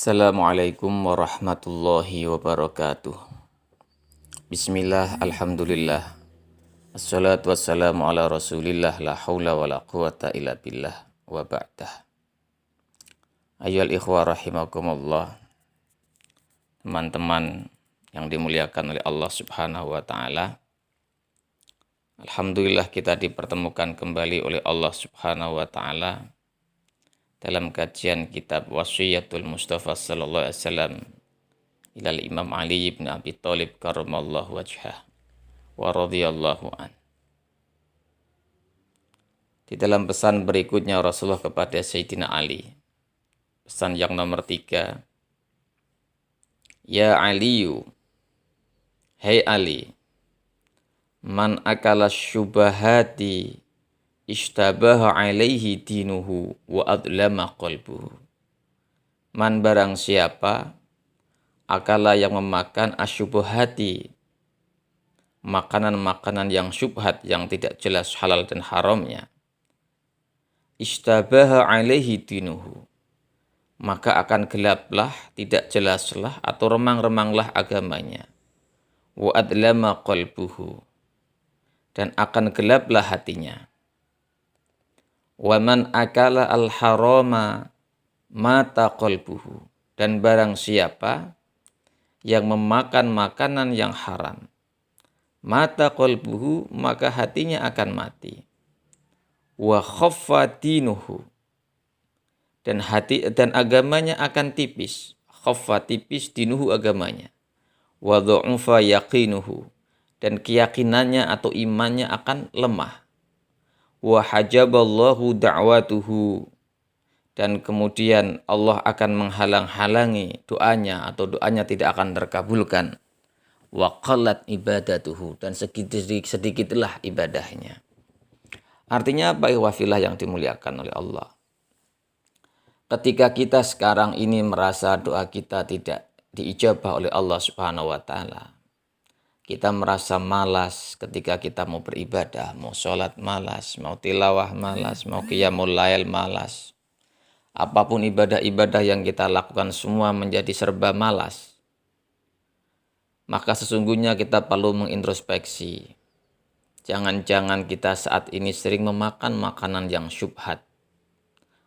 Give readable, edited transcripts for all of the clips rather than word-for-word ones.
Assalamualaikum warahmatullahi wabarakatuh. Bismillah, alhamdulillah. Assalatu wassalamu ala rasulillah, la hawla wa la quwata illa billah wa ba'dah. Ayyuhal ikhwah rahimakumullah. Teman-teman yang dimuliakan oleh Allah subhanahu wa ta'ala. Alhamdulillah kita dipertemukan kembali oleh Allah subhanahu wa ta'ala dalam kajian kitab Wasiyatul Mustafa sallallahu alaihi wasallam ilal Imam Ali bin Abi Thalib karramallahu wajhah wa radhiyallahu an. Di dalam pesan berikutnya Rasulullah kepada Sayyidina Ali, pesan yang nomor 3, Ya Aliyu, hai Ali, man akala syubahati ishtabaha alaihi dinuhu wa adlama qalbuhu. Man barang siapa akala yang memakan asyubuhati, makanan-makanan yang syubhat yang tidak jelas halal dan haramnya, ishtabaha alaihi dinuhu, maka akan gelaplah, tidak jelaslah atau remang-remanglah agamanya, wa adlama qalbuhu, dan akan gelaplah hatinya. Wa man akala al-harama mata qalbuhu, dan barang siapa yang memakan makanan yang haram, mata qalbuhu, maka hatinya akan mati. Wa khaffa dinuhu, dan agamanya akan tipis. Khaffa tipis, dinuhu agamanya. Wa dha'ufa yaqinuhu, dan keyakinannya atau imannya akan lemah. Wa hajaballahu da'watuhu, dan kemudian Allah akan menghalang-halangi doanya atau doanya tidak akan terkabulkan. Wa qallat ibadatuhu, dan sedikitlah ibadahnya. Artinya apa, ikhwafillah yang dimuliakan oleh Allah? Ketika kita sekarang ini merasa doa kita tidak diijabah oleh Allah Subhanahu wa taala, kita merasa malas ketika kita mau beribadah, mau sholat malas, mau tilawah malas, mau qiyamul lail malas. Apapun ibadah-ibadah yang kita lakukan semua menjadi serba malas. Maka sesungguhnya kita perlu mengintrospeksi. Jangan-jangan kita saat ini sering memakan makanan yang syubhat.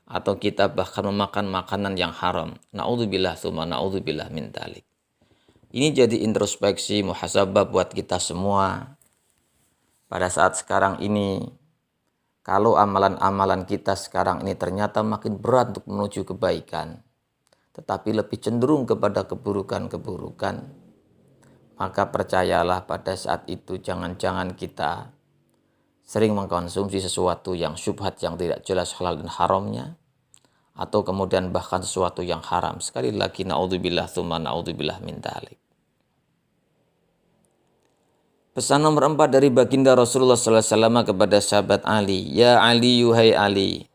Atau kita bahkan memakan makanan yang haram. Na'udzubillah tsumma na'udzubillah min dzalik. Ini jadi introspeksi, muhasabah buat kita semua. Pada saat sekarang ini, kalau amalan-amalan kita sekarang ini ternyata makin berat untuk menuju kebaikan, tetapi lebih cenderung kepada keburukan-keburukan, maka percayalah pada saat itu jangan-jangan kita sering mengkonsumsi sesuatu yang syubhat, yang tidak jelas halal dan haramnya, atau kemudian bahkan sesuatu yang haram. Sekali lagi, na'udzubillah tsumma na'udzubillah min dzalik. Pesan nomor 4 dari baginda Rasulullah SAW kepada sahabat Ali. Ya Ali, yuhai Ali,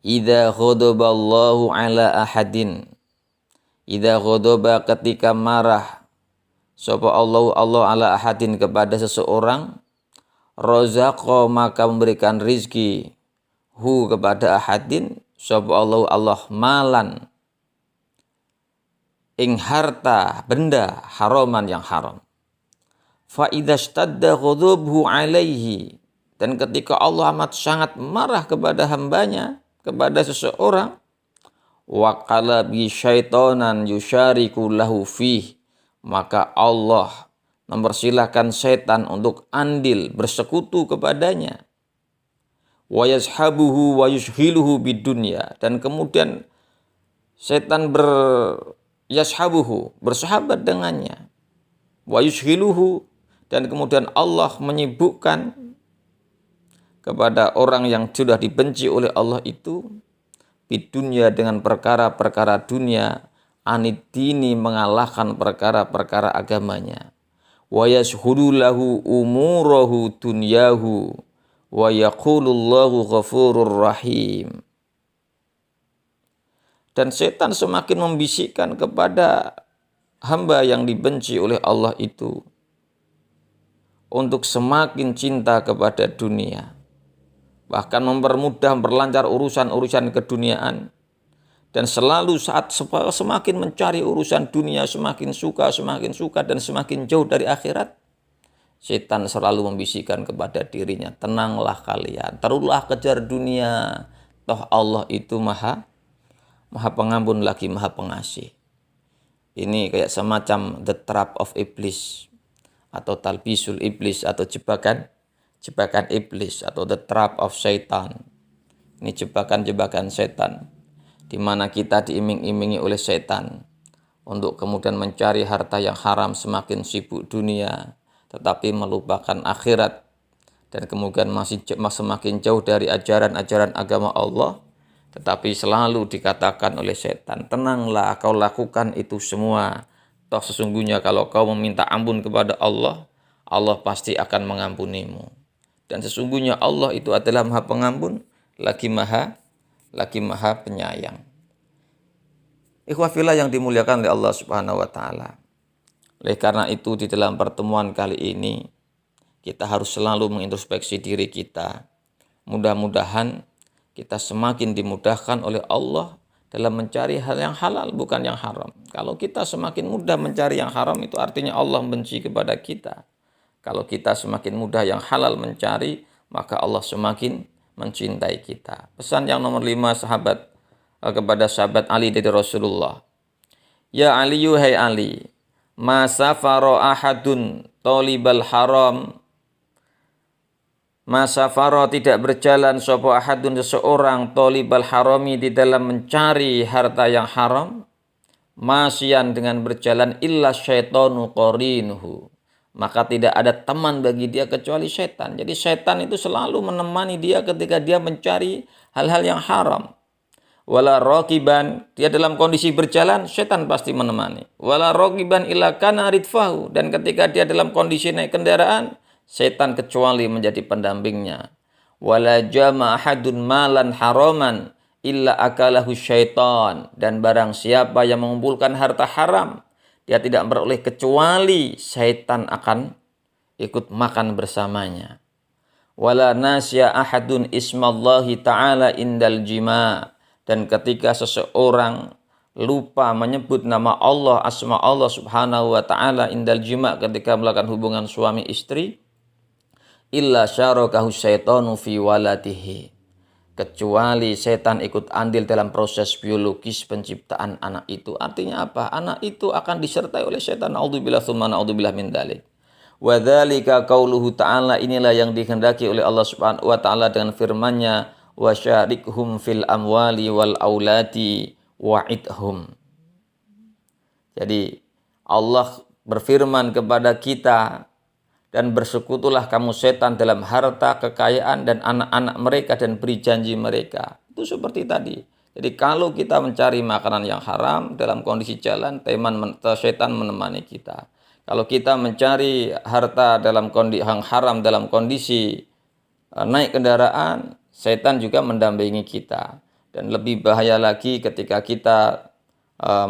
idza ghadaballahu ala ahadin, idza ghadaba, ketika marah sapa Allah ala ahadin, kepada seseorang, razaqo, maka memberikan rizki, hu, kepada ahadin, sapa Allah malan, ing harta, benda, haraman, yang haram. Fa idza stadda ghadabhu alaihi, dan ketika Allah amat sangat marah kepada hambanya, kepada seseorang, waqala bi syaitanan yusyariku lahu fih, maka Allah mempersilahkan setan untuk andil, bersekutu kepadanya. Wa yashabuhu wa yushghiluhu bidunya, dan kemudian setan bersahabat dengannya. Wa yushghiluhu, dan kemudian Allah menyibukkan kepada orang yang sudah dibenci oleh Allah itu, bidunya, dengan perkara-perkara dunia, anidini, mengalahkan perkara-perkara agamanya. Wa yashhudu lahu umurahu dunyahu wa yaqulullahu ghafurur rahim. Dan setan semakin membisikkan kepada hamba yang dibenci oleh Allah itu untuk semakin cinta kepada dunia, bahkan mempermudah, memperlancar urusan-urusan keduniaan, Dan selalu saat semakin mencari urusan dunia, semakin suka, dan semakin jauh dari akhirat, setan selalu membisikkan kepada dirinya, tenanglah kalian, teruslah kejar dunia. Toh Allah itu maha pengampun lagi maha pengasih. Ini kayak semacam the trap of iblis, atau talbisul iblis, atau jebakan iblis, atau the trap of Satan. Ini jebakan setan, di mana kita diiming-imingi oleh setan untuk kemudian mencari harta yang haram, semakin sibuk dunia, tetapi melupakan akhirat, dan kemudian masih semakin jauh dari ajaran-ajaran agama Allah. Tetapi selalu dikatakan oleh setan, tenanglah, kau lakukan itu semua. Toh sesungguhnya kalau kau meminta ampun kepada Allah, Allah pasti akan mengampunimu. Dan sesungguhnya Allah itu adalah maha pengampun, lagi maha penyayang. Ikhwah fillah yang dimuliakan oleh Allah Subhanahu wa taala. Oleh karena itu di dalam pertemuan kali ini kita harus selalu mengintrospeksi diri kita. Mudah-mudahan kita semakin dimudahkan oleh Allah dalam mencari hal yang halal, bukan yang haram. Kalau kita semakin mudah mencari yang haram, itu artinya Allah benci kepada kita. Kalau kita semakin mudah yang halal mencari, maka Allah semakin mencintai kita. Pesan yang nomor 5 kepada sahabat Ali dari Rasulullah. Ya Ali, hai Ali, ma safara ahadun talibal haram. Masafaro tidak berjalan sapa ahadun seseorang talibal harami di dalam mencari harta yang haram, masyian dengan berjalan illa syaitanu qarinuhu, maka tidak ada teman bagi dia kecuali setan. Jadi setan itu selalu menemani dia ketika dia mencari hal-hal yang haram. Wala raqiban, dia dalam kondisi berjalan, setan pasti menemani. Wala raqiban illa kana ridfahu, dan ketika dia dalam kondisi naik kendaraan, setan kecuali menjadi pendampingnya. Wala jama ahadun malan haraman illa akalahu syaitan, dan barang siapa yang mengumpulkan harta haram, dia tidak beroleh kecuali syaitan akan ikut makan bersamanya. Wala nasya ahadun ismallahi ta'ala indal jima', dan ketika seseorang lupa menyebut nama Allah, asma Allah Subhanahu wa taala indal jima' ketika melakukan hubungan suami istri, illa syarakahu syaitanu fi waladihi, kecuali setan ikut andil dalam proses biologis penciptaan anak itu. Artinya apa? Anak itu akan disertai oleh setan. Naudzubillah tsumma naudzubillah min dzalik. Wa dzalika qauluhu ta'ala, inilah yang dikehendaki oleh Allah Subhanahu wa taala dengan firman-Nya, wa syarikhum fil amwali wal auladi wa'idhum. Jadi Allah berfirman kepada kita, dan bersekutulah kamu setan dalam harta, kekayaan, dan anak-anak mereka, dan beri janji mereka. Itu seperti tadi. Jadi kalau kita mencari makanan yang haram dalam kondisi jalan, setan menemani kita. Kalau kita mencari harta dalam kondisi yang haram dalam kondisi naik kendaraan, setan juga mendampingi kita. Dan lebih bahaya lagi ketika kita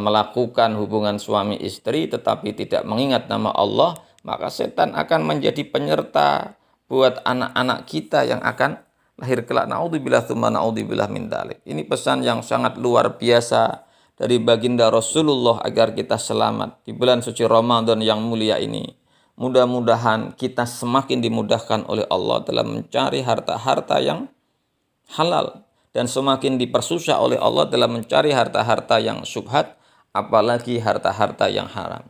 melakukan hubungan suami istri tetapi tidak mengingat nama Allah, maka setan akan menjadi penyerta buat anak-anak kita yang akan lahir kelak. Naudzubillah tsumma naudzubillah min dzalik. Ini pesan yang sangat luar biasa dari baginda Rasulullah agar kita selamat di bulan suci Ramadan yang mulia ini. Mudah-mudahan kita semakin dimudahkan oleh Allah dalam mencari harta-harta yang halal, dan semakin dipersusah oleh Allah dalam mencari harta-harta yang syubhat, apalagi harta-harta yang haram.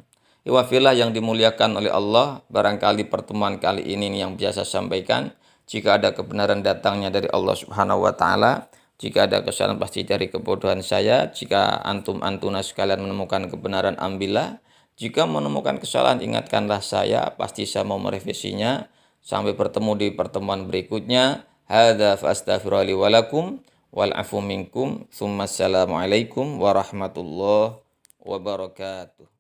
Iwafillah yang dimuliakan oleh Allah, barangkali pertemuan kali ini yang biasa sampaikan, jika ada kebenaran datangnya dari Allah Subhanahu wa taala, jika ada kesalahan pasti dari kebodohan saya, jika antum-antuna sekalian menemukan kebenaran ambillah, jika menemukan kesalahan ingatkanlah saya, pasti saya mau merevisinya. Sampai bertemu di pertemuan berikutnya. Hadza fa astaghfirullahi wa lakum wal afu minkum. Tsumma assalamu alaikum warahmatullahi wabarakatuh.